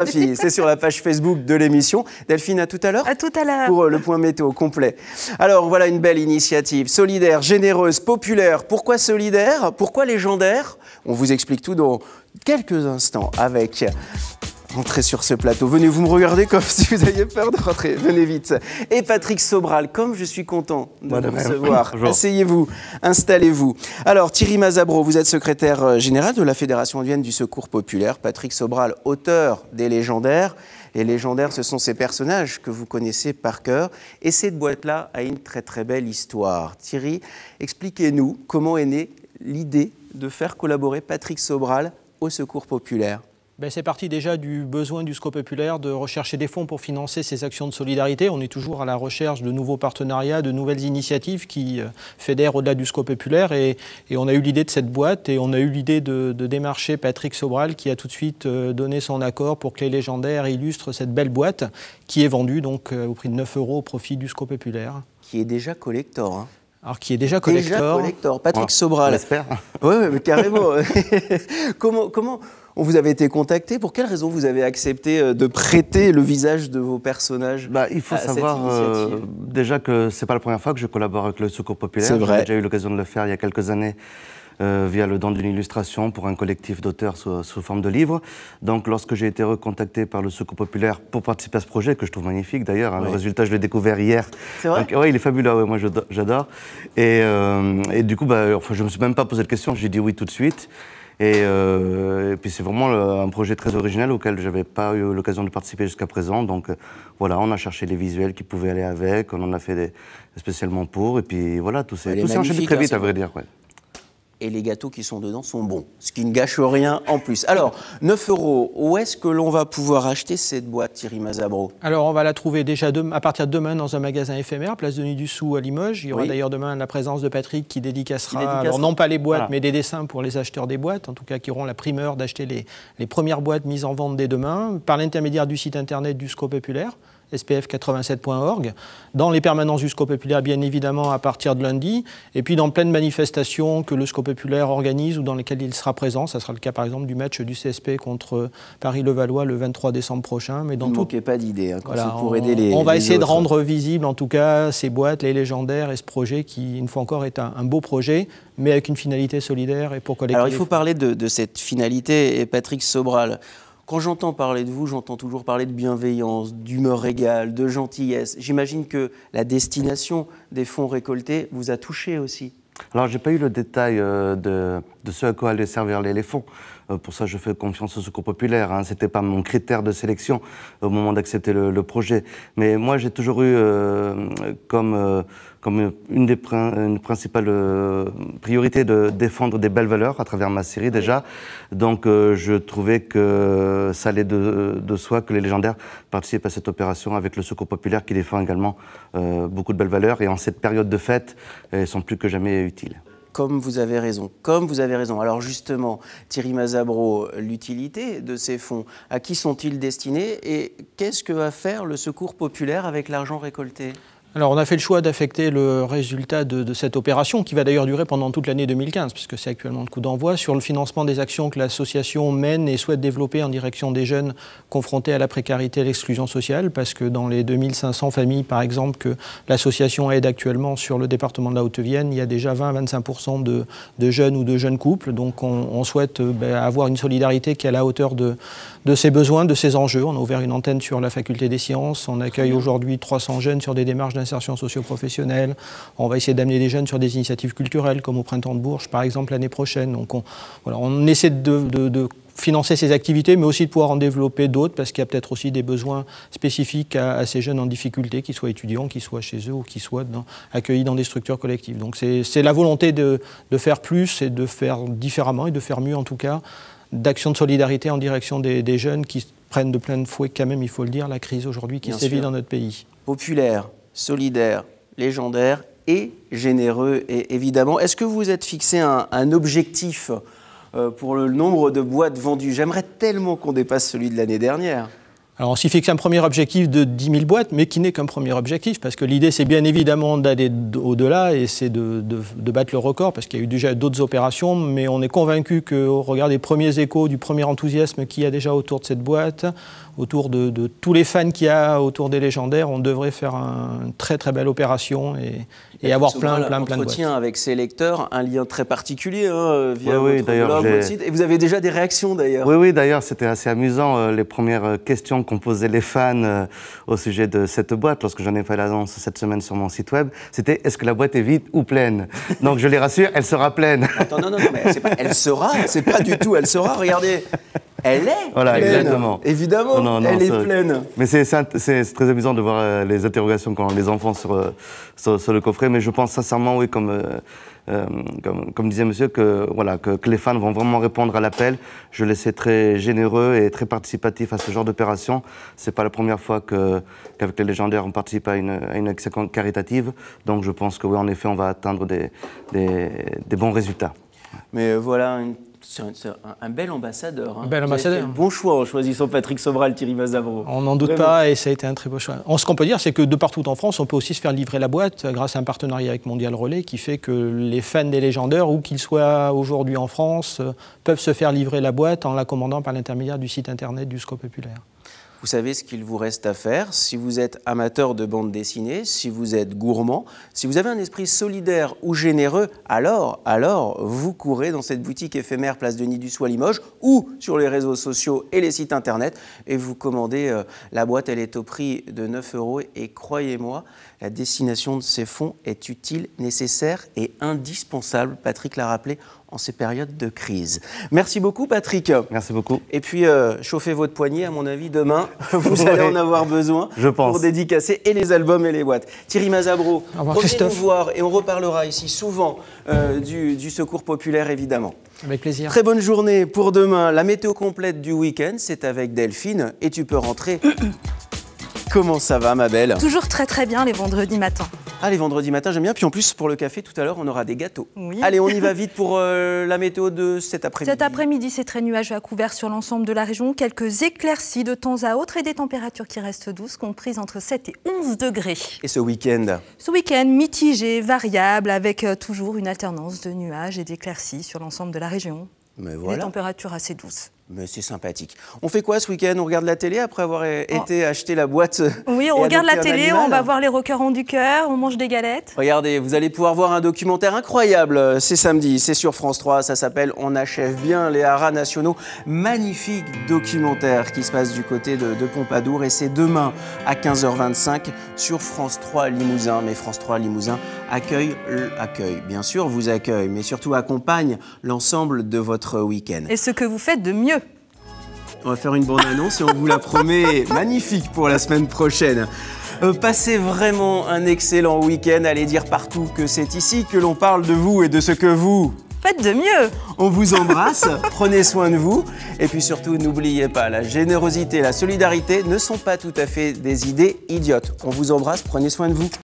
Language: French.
C'est sur la page Facebook de l'émission. Delphine, à tout à l'heure. À tout à l'heure. Pour le point météo complet. Alors voilà une belle initiative, solidaire, généreuse, populaire. Pourquoi solidaire? Pourquoi légendaire? On vous explique tout dans quelques instants avec... Rentrez sur ce plateau. Venez, vous me regardez comme si vous aviez peur de rentrer. Venez vite. Et Patrick Sobral, comme je suis content de vous recevoir. Asseyez-vous, installez-vous. Alors, Thierry Mazabro, vous êtes secrétaire général de la Fédération indienne du Secours Populaire. Patrick Sobral, auteur des Légendaires. Les Légendaires, ce sont ces personnages que vous connaissez par cœur. Et cette boîte-là a une très très belle histoire. Thierry, expliquez-nous comment est née l'idée de faire collaborer Patrick Sobral au Secours Populaire. C'est parti déjà du besoin du Secours Populaire de rechercher des fonds pour financer ces actions de solidarité. On est toujours à la recherche de nouveaux partenariats, de nouvelles initiatives qui fédèrent au-delà du Secours Populaire. Et on a eu l'idée de cette boîte et on a eu l'idée de démarcher Patrick Sobral qui a tout de suite donné son accord pour que les Légendaires illustrent cette belle boîte qui est vendue donc au prix de 9 € au profit du Secours Populaire. Qui est déjà collector, hein. Alors, qui est déjà collector. Patrick Sobral. J'espère. Oui, mais carrément. Comment vous avez été contacté? Pour quelle raison vous avez accepté de prêter le visage de vos personnages? Il faut savoir déjà que ce n'est pas la première fois que je collabore avec le Secours Populaire. C'est vrai. J'ai déjà eu l'occasion de le faire il y a quelques années via le don d'une illustration pour un collectif d'auteurs sous forme de livre. Donc lorsque j'ai été recontacté par le Secours Populaire pour participer à ce projet, que je trouve magnifique d'ailleurs, hein, le résultat je l'ai découvert hier. C'est vrai? Donc, ouais, il est fabuleux, ouais, moi j'adore. Et du coup, je ne me suis même pas posé de question, j'ai dit oui tout de suite. Et puis c'est vraiment un projet très original auquel je n'avais pas eu l'occasion de participer jusqu'à présent. Donc voilà, on a cherché les visuels qui pouvaient aller avec, on en a fait spécialement pour. Et puis voilà, tout s'est enchaîné très vite, à vrai dire. Ouais. Et les gâteaux qui sont dedans sont bons, ce qui ne gâche rien en plus. Alors, 9 €, où est-ce que l'on va pouvoir acheter cette boîte, Thierry Mazabro? Alors, on va la trouver déjà à partir de demain dans un magasin éphémère, place Denis Dussou à Limoges. Il y aura d'ailleurs demain la présence de Patrick qui dédicacera, alors non pas les boîtes, mais des dessins pour les acheteurs des boîtes, en tout cas qui auront la primeur d'acheter les premières boîtes mises en vente dès demain, par l'intermédiaire du site internet du Secours Populaire, spf87.org, dans les permanences du Secours Populaire, bien évidemment, à partir de lundi, et puis dans plein de manifestations que le Secours Populaire organise ou dans lesquelles il sera présent. Ça sera le cas, par exemple, du match du CSP contre Paris-Levallois le 23 décembre prochain. Mais dans ne manquez pas d'idées, hein, voilà, pour aider les on va essayer autres. de rendre visible, en tout cas, ces boîtes, les Légendaires et ce projet qui, une fois encore, est un beau projet, mais avec une finalité solidaire et pour collecter. Alors, il faut parler de cette finalité, et Patrick Sobral. Quand j'entends parler de vous, j'entends toujours parler de bienveillance, d'humeur égale, de gentillesse. J'imagine que la destination des fonds récoltés vous a touché aussi. Alors, je n'ai pas eu le détail de ce à quoi allaient servir les fonds. Pour ça, je fais confiance au Secours Populaire. Hein. Ce n'était pas mon critère de sélection au moment d'accepter le projet. Mais moi, j'ai toujours eu comme une principale priorité de défendre des belles valeurs à travers ma série déjà. Donc, je trouvais que ça allait de soi que les Légendaires participent à cette opération avec le Secours Populaire qui défend également beaucoup de belles valeurs. Et en cette période de fête, elles sont plus que jamais utiles. Comme vous avez raison, Alors justement, Thierry Mazabro, l'utilité de ces fonds, à qui sont-ils destinés et qu'est-ce que va faire le Secours Populaire avec l'argent récolté ? Alors, on a fait le choix d'affecter le résultat de cette opération, qui va d'ailleurs durer pendant toute l'année 2015, puisque c'est actuellement le coup d'envoi, sur le financement des actions que l'association mène et souhaite développer en direction des jeunes confrontés à la précarité et à l'exclusion sociale, parce que dans les 2500 familles, par exemple, que l'association aide actuellement sur le département de la Haute-Vienne, il y a déjà 20-25% de jeunes ou de jeunes couples. Donc, on souhaite avoir une solidarité qui est à la hauteur de ces besoins, de ces enjeux. On a ouvert une antenne sur la faculté des sciences. On accueille aujourd'hui 300 jeunes sur des démarches d'insertion socio-professionnelle. On va essayer d'amener des jeunes sur des initiatives culturelles, comme au Printemps de Bourges, par exemple, l'année prochaine. Donc on essaie de financer ces activités, mais aussi de pouvoir en développer d'autres, parce qu'il y a peut-être aussi des besoins spécifiques à ces jeunes en difficulté, qu'ils soient étudiants, qu'ils soient chez eux ou qu'ils soient accueillis dans des structures collectives. Donc c'est la volonté de faire plus et de faire différemment et de faire mieux, en tout cas, d'actions de solidarité en direction des jeunes qui prennent de plein fouet, quand même, il faut le dire, la crise aujourd'hui qui sévit dans notre pays. Populaire, solidaire, légendaire et généreux, et évidemment. Est-ce que vous vous êtes fixé un objectif pour le nombre de boîtes vendues? J'aimerais tellement qu'on dépasse celui de l'année dernière. Alors on s'y fixe un premier objectif de 10 000 boîtes, mais qui n'est qu'un premier objectif, parce que l'idée c'est bien évidemment d'aller au-delà et c'est de battre le record, parce qu'il y a eu déjà d'autres opérations, mais on est convaincu qu'au regard des premiers échos, du premier enthousiasme qu'il y a déjà autour de cette boîte, autour de tous les fans qu'il y a autour des légendaires, on devrait faire une très très belle opération et avoir plein de boîtes. Entretien avec ses lecteurs, un lien très particulier via oui, votre blog, votre site. Et vous avez déjà des réactions d'ailleurs. Oui, d'ailleurs, c'était assez amusant les premières questions qu'ont posées les fans au sujet de cette boîte, lorsque j'en ai fait l'annonce cette semaine sur mon site web, c'était est-ce que la boîte est vide ou pleine? Donc je les rassure, elle sera pleine. Attends, non, mais c'est pas elle sera, c'est pas du tout elle sera, regardez. Elle est pleine. Exactement. Évidemment, non, elle est pleine. Mais c'est très amusant de voir les interrogations qu'ont les enfants sur le coffret. Mais je pense sincèrement, oui, comme disait monsieur, que les fans vont vraiment répondre à l'appel. Je les sais très généreux et très participatifs à ce genre d'opération. C'est pas la première fois qu'avec les légendaires, on participe à une action caritative. Donc je pense que oui, en effet, on va atteindre des bons résultats. Mais voilà, c'est un bel ambassadeur. Un bel ambassadeur. Bon choix en choisissant Patrick Sobral, Thierry Mazabro. On n'en doute pas et ça a été un très beau choix. Ce qu'on peut dire, c'est que de partout en France, on peut aussi se faire livrer la boîte grâce à un partenariat avec Mondial Relais qui fait que les fans des légendaires, où qu'ils soient aujourd'hui en France, peuvent se faire livrer la boîte en la commandant par l'intermédiaire du site internet du Secours Populaire. Vous savez ce qu'il vous reste à faire. Si vous êtes amateur de bande dessinée, si vous êtes gourmand, si vous avez un esprit solidaire ou généreux, alors vous courez dans cette boutique éphémère Place Denis-Dussault à Limoges ou sur les réseaux sociaux et les sites internet et vous commandez la boîte. Elle est au prix de 9 € et croyez-moi, la destination de ces fonds est utile, nécessaire et indispensable. Patrick l'a rappelé en ces périodes de crise. Merci beaucoup Patrick. Merci beaucoup. Et puis chauffez votre poignet, à mon avis, demain, vous allez en avoir besoin pour dédicacer et les albums et les boîtes. Thierry Mazabro, revenez nous voir et on reparlera ici souvent du Secours Populaire évidemment. Avec plaisir. Très bonne journée pour demain. La météo complète du week-end, c'est avec Delphine et tu peux rentrer. Comment ça va ma belle? Toujours très très bien les vendredis matins. Ah, les vendredis matins, j'aime bien. Puis en plus, pour le café, tout à l'heure, on aura des gâteaux. Oui. Allez, on y va vite pour la météo de cet après-midi. Cet après-midi, c'est très nuageux à couvert sur l'ensemble de la région. Quelques éclaircies de temps à autre et des températures qui restent douces, comprises entre 7 et 11 degrés. Et ce week-end? Ce week-end, mitigé, variable, avec toujours une alternance de nuages et d'éclaircies sur l'ensemble de la région. Mais voilà. Des températures assez douces. Mais c'est sympathique. On fait quoi ce week-end? On regarde la télé après avoir été acheter la boîte? Oui, on regarde la télé, on va voir les rockers ont du cœur, on mange des galettes. Regardez, vous allez pouvoir voir un documentaire incroyable. C'est samedi, c'est sur France 3, ça s'appelle On achève bien les haras nationaux. Magnifique documentaire qui se passe du côté de Pompadour et c'est demain à 15h25 sur France 3 Limousin. Mais France 3 Limousin accueille, bien sûr vous accueille, mais surtout accompagne l'ensemble de votre week-end. Et ce que vous faites de mieux. On va faire une bande-annonce et on vous la promet magnifique pour la semaine prochaine. Passez vraiment un excellent week-end. Allez dire partout que c'est ici que l'on parle de vous et de ce que vous faites de mieux. On vous embrasse, prenez soin de vous. Et puis surtout, n'oubliez pas, la générosité et la solidarité ne sont pas tout à fait des idées idiotes. On vous embrasse, prenez soin de vous.